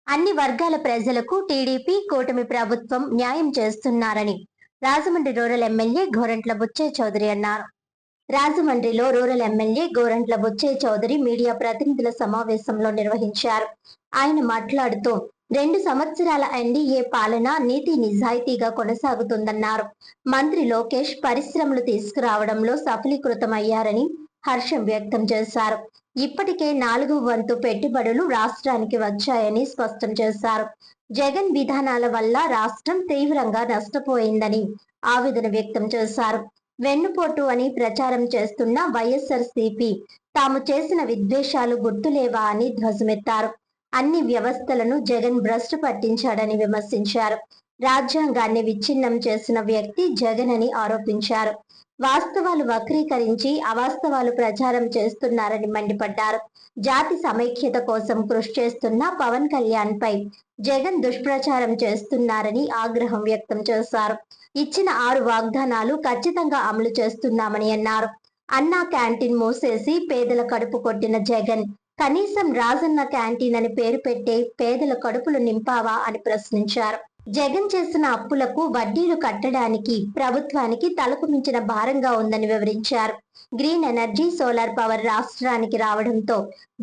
అన్ని వర్గాల ప్రజలకు టీడీపీ కూటమి ప్రభుత్వం న్యాయం చేస్తున్నారని రాజమండ్రి రూరల్ ఎమ్మెల్యే గోరంట్ల బుచ్చయ్య చౌదరి అన్నారు. రాజమండ్రిలో rural MLA Gorantla Butchaiah Chowdary media ప్రతినిధుల సమావేశంలో నిర్వహించారు. ఆయన మాట్లాడుతూ 2 సంవత్సరాల ఎన్డీఏ పాలన నీతి నిజాయితీగా కొనసాగుతుందన్నారు. మంత్రి లోకేష్ పరిశ్రమలు తీసుకురావడంలో సఫలీకృతమయ్యారని హర్షం వ్యక్తం చేశారు. ఇప్పటికే 4వ వంతు పెట్టుబడులు రాష్ట్రానికి వచ్చాయని స్పష్టం చేశారు. జగన్ విధానాల వల్ల రాష్ట్రం తీవ్రంగా నష్టపోయిందని ఆవేదన వ్యక్తం చేశారు. వెన్నుపోటు అని ప్రచారం చేస్తున్న వైఎస్ఆర్సీపీ తాము చేసిన విద్వేషాలు గుర్తులేవా అని ధ్వజమెత్తారు. అన్ని వ్యవస్థలను జగన్ భ్రష్టు పట్టించాడని విమర్శించారు. రాజ్యాంగాన్ని విచ్ఛిన్నం చేసిన వ్యక్తి జగన్ అని ఆరోపించారు. వాస్తవాలు వక్రీకరించి అవాస్తవాలు ప్రచారం చేస్తున్నారని మండిపడ్డారు. జాతి సమైక్యత కోసం కృషి చేస్తున్న పవన్ కళ్యాణ్ పై జగన్ దుష్ప్రచారం చేస్తున్నారని ఆగ్రహం వ్యక్తం చేశారు. ఇచ్చిన 6 వాగ్దానాలు ఖచ్చితంగా అమలు చేస్తున్నామని అన్నారు. అన్నా క్యాంటీన్ మూసేసి పేదల కడుపు కొట్టిన జగన్ కనీసం రాజన్న క్యాంటీన్ అని పేరు పెట్టే పేదల కడుపులు నింపావా అని ప్రశ్నించారు. జగన్ చేసిన అప్పులకు వడ్డీలు కట్టడానికి ప్రభుత్వానికి తలకు మించిన భారంగా ఉందని వివరించారు. గ్రీన్ ఎనర్జీ, సోలార్ పవర్ రాష్ట్రానికి రావడంతో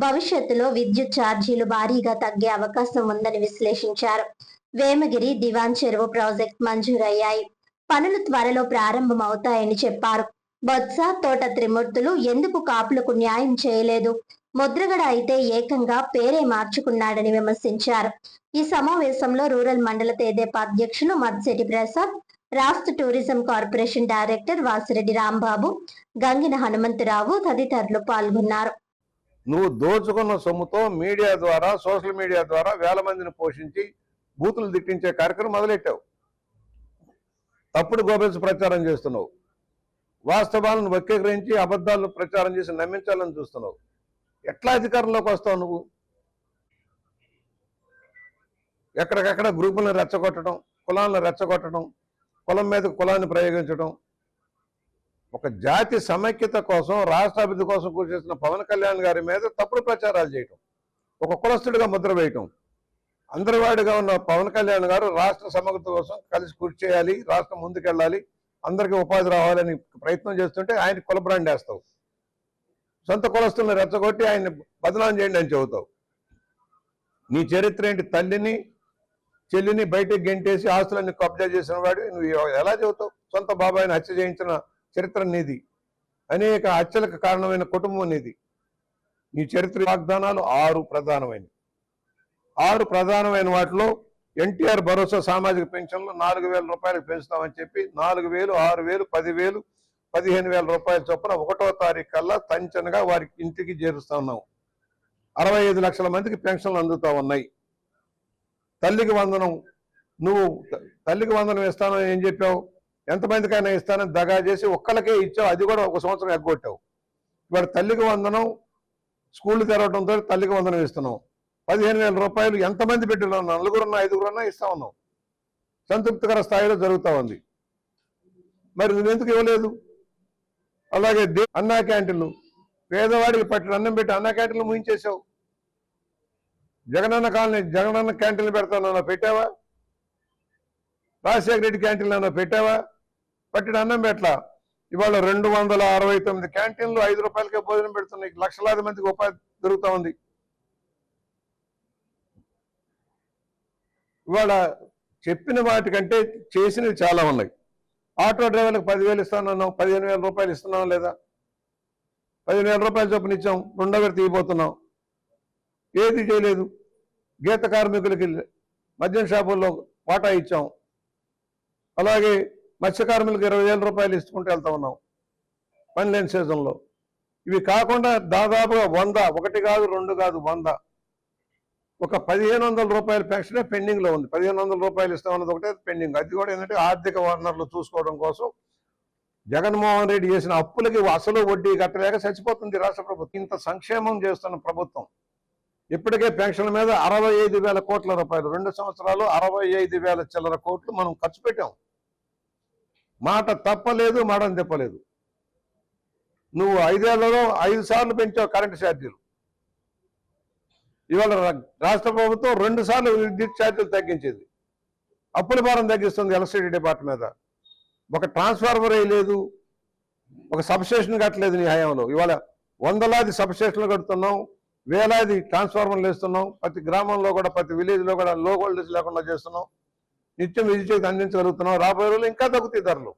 భవిష్యత్తులో విద్యుత్ ఛార్జీలు భారీగా తగ్గే అవకాశం ఉందని విశ్లేషించారు. వేమగిరి దివాన్ చెరువు ప్రాజెక్ట్ మంజూరయ్యాయి. పనులు త్వరలో ప్రారంభమవుతాయని చెప్పారు. బొత్స, తోట త్రిమూర్తులు ఎందుకు కాపులకు న్యాయం చేయలేదు? ముద్రగడ అయితే ఏకంగా పేరే మార్చుకున్నాడని విమర్శించారు. ఈ సమావేశంలో రూరల్ మండల తెదేపా అధ్యక్షులు మత్సెటి ప్రసాద్, రాష్ట్ర tourism corporation director Vasireddy Rambabu, Gangina Hanumantharao తదితరులు పాల్గొన్నారు. నువ్వు దోచుకున్న సొమ్ముతో మీడియా ద్వారా, సోషల్ మీడియా ద్వారా వేల మందిని పోషించి బూతులు దిట్టించే కార్యక్రమం మొదలెట్టావు. తప్పుడు గోబెల్స్ ప్రచారం చేస్తున్నావు. వాస్తవాలను వక్రీకరించి అబద్ధాలు ప్రచారం చేసి నమ్మించాలని చూస్తున్నావు. ఎట్లా అధికారంలోకి వస్తావు నువ్వు? ఎక్కడికక్కడ గ్రూపులను రెచ్చగొట్టడం, కులాలను రెచ్చగొట్టడం, కులం మీద కులాన్ని ప్రయోగించడం, ఒక జాతి సమైక్యత కోసం, రాష్ట్ర అభివృద్ధి కోసం కృషి చేసిన పవన్ కళ్యాణ్ గారి మీద తప్పుడు ప్రచారాలు చేయటం, ఒక కులస్తుడిగా ముద్ర వేయటం. అందరివాడిగా ఉన్న పవన్ కళ్యాణ్ గారు రాష్ట్ర సమగ్రత కోసం కలిసి కృషి చేయాలి, రాష్ట్రం ముందుకెళ్ళాలి, అందరికీ ఉపాధి రావాలని ప్రయత్నం చేస్తుంటే ఆయన కుల బ్రాండ్ వేస్తావు. సొంత కులస్తులను రెచ్చగొట్టి ఆయన బదనాం చేయండి అని చెబుతావు. నీ చరిత్ర ఏంటి? తల్లిని చెల్లిని బయటకు గెంటేసి ఆస్తులన్నీ కబ్జా చేసిన వాడు నువ్వు ఎలా చెబుతావు? సొంత బాబాయిని హత్య చేయించిన చరిత్ర నీది. అనేక హత్యలకు కారణమైన కుటుంబం నీది. నీ చరిత్ర వాగ్దానాలు 6 ప్రధానమైనవి. 6 ప్రధానమైన వాటిలో ఎన్టీఆర్ భరోసా సామాజిక పెన్షన్లు 4,000 రూపాయలకు పెంచుతామని చెప్పి 4,000, 6,000, 10,000, 15,000 రూపాయల చొప్పున 1వ తారీఖు కల్లా తంచనగా వారికి ఇంటికి చేరుస్తా ఉన్నాం. 65 లక్షల మందికి పెన్షన్లు అందుతా ఉన్నాయి. తల్లికి వందనం, నువ్వు తల్లికి వందనం ఇస్తానని ఏం చెప్పావు? ఎంతమందికైనా ఇస్తానని దగా చేసి ఒక్కళ్ళకే ఇచ్చావు. అది కూడా 1 సంవత్సరం ఎగ్గొట్టావు. ఇవాళ తల్లికి వందనం, స్కూళ్ళు తెరవడంతో తల్లికి వందనం ఇస్తున్నావు. 15,000 రూపాయలు ఎంతమంది బిడ్డలు ఉన్నా, 4గురున్నా 5గురున్నా ఇస్తా ఉన్నాం. సంతృప్తికర స్థాయిలో జరుగుతూ ఉంది. మరి నువ్వెందుకు ఇవ్వలేదు? అలాగే అన్నా క్యాంటీన్లు, పేదవాడికి పట్టిన అన్నం పెట్టి అన్నా క్యాంటీన్లు ముగించేసావు. జగనన్న కాలనీ, జగనన్న క్యాంటీన్లు పెడతానన్నా పెట్టావా? రాజశేఖర రెడ్డి క్యాంటీన్లు అన్నా పెట్టావా? పట్టిన అన్నం పెట్టలా. ఇవాళ 269 క్యాంటీన్లు 5 రూపాయలకే భోజనం పెడుతున్నాయి. లక్షలాది మందికి ఉపాధి దొరుకుతా ఉంది. ఇవాళ చెప్పిన వాటికంటే చేసినవి చాలా ఉన్నాయి. ఆటో డ్రైవర్లకు 10,000 ఇస్తానన్నాం, 15,000 రూపాయలు ఇస్తున్నాం లేదా? 15,000 రూపాయలు చొప్పున ఇచ్చాం, 2వ విడత తీయబోతున్నాం. ఏది చేయలేదు. గీత కార్మికులకి మద్యం షాపుల్లో వాటా ఇచ్చాం. అలాగే మత్స్య కార్మికులకు 20,000 రూపాయలు ఇచ్చుకుంటూ వెళ్తా ఉన్నాం పని లేని సీజన్లో. ఇవి కాకుండా దాదాపుగా 100, 1 కాదు 2 కాదు 100, ఒక 1,500 రూపాయల పెన్షనే పెండింగ్లో ఉంది. 1,500 రూపాయలు ఇస్తామన్నది ఒకటే పెండింగ్. అది కూడా ఏంటంటే ఆర్థిక వనరులు చూసుకోవడం కోసం జగన్మోహన్ రెడ్డి చేసిన అప్పులకి అసలు వడ్డీ కట్టలేక చచ్చిపోతుంది రాష్ట్ర ప్రభుత్వం. ఇంత సంక్షేమం చేస్తున్న ప్రభుత్వం ఇప్పటికే పెన్షన్ల మీద 65,000 కోట్ల రూపాయలు, 2 సంవత్సరాలు 65,000 చిల్లర కోట్లు మనం ఖర్చు పెట్టాం. మాట తప్పలేదు, మాటను తిప్పలేదు. నువ్వు 5 ఏళ్లలో 5 సార్లు పెంచావు కరెంటు ఛార్జీలు. ఇవాళ రాష్ట్ర ప్రభుత్వం 2 సార్లు విద్యుత్ ఛార్జీలు తగ్గించింది. అప్పుల భారం తగ్గిస్తుంది ఎలక్ట్రిసిటీ డిపార్ట్మెంట్ మీద. ఒక ట్రాన్స్ఫార్మర్ లేదు, ఒక సబ్స్టేషన్ కట్టలేదు నీ హయాంలో. ఇవాళ వందలాది సబ్స్టేషన్లు కడుతున్నాం, వేలాది ట్రాన్స్ఫార్మర్లు వేస్తున్నాం. ప్రతి గ్రామంలో కూడా, ప్రతి విలేజ్లో కూడా లో వోల్టేజ్ లేకుండా చేస్తున్నాం. నిత్యం విద్యుత్ అందించగలుగుతున్నాం. రాబోయే రోజులు ఇంకా తగ్గుతాయి ధరలు.